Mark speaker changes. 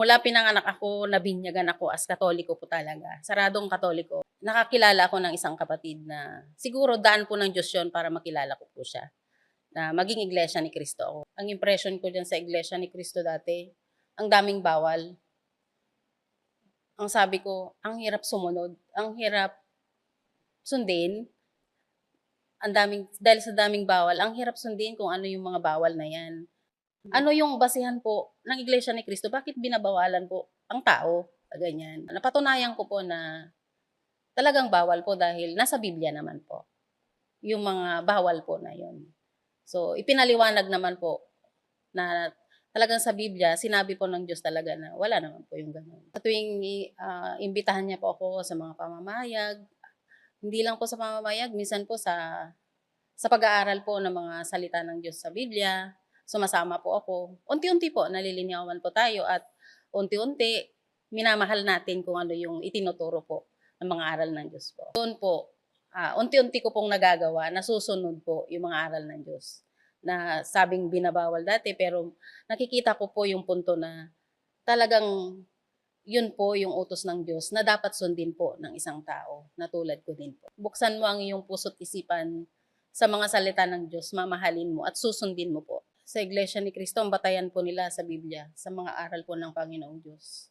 Speaker 1: Mula pinanganak ako, nabinyagan ako as Katoliko po talaga, saradong Katoliko. Nakakilala ako ng isang kapatid na siguro daan po ng Diyos yun para makilala ko po siya, na maging Iglesia ni Cristo ako. Ang impression ko diyan sa Iglesia ni Cristo dati, ang daming bawal. Ang sabi ko, ang hirap sumunod, ang hirap sundin, dahil sa daming bawal, ang hirap sundin kung ano yung mga bawal na yan. Ano yung basehan po ng Iglesia ni Cristo, bakit binabawalan po ang tao, ganyan. Napatunayan ko po na talagang bawal po dahil nasa Biblia naman po, yung mga bawal po na yun. So, ipinaliwanag naman po na talagang sa Biblia, sinabi po ng Diyos talaga na wala naman po yung gano'n. Sa tuwing imbitahan niya po ako sa mga pamamayag, hindi lang po sa pamamayag, minsan po sa pag-aaral po ng mga salita ng Diyos sa Biblia, sumasama po ako. Unti-unti po, nalilinawan po tayo at unti-unti, minamahal natin kung ano yung itinuturo po ng mga aral ng Diyos po. Doon po, unti-unti ko pong nagagawa, nasusunod po yung mga aral ng Diyos na sabing binabawal dati, pero nakikita ko po yung punto na talagang yun po yung utos ng Diyos na dapat sundin po ng isang tao na tulad ko din po. Buksan mo ang iyong puso't isipan sa mga salita ng Diyos, mamahalin mo at susundin mo po. Sa Iglesia ni Cristo, ang batayan po nila sa Biblia, sa mga aral po ng Panginoong Diyos.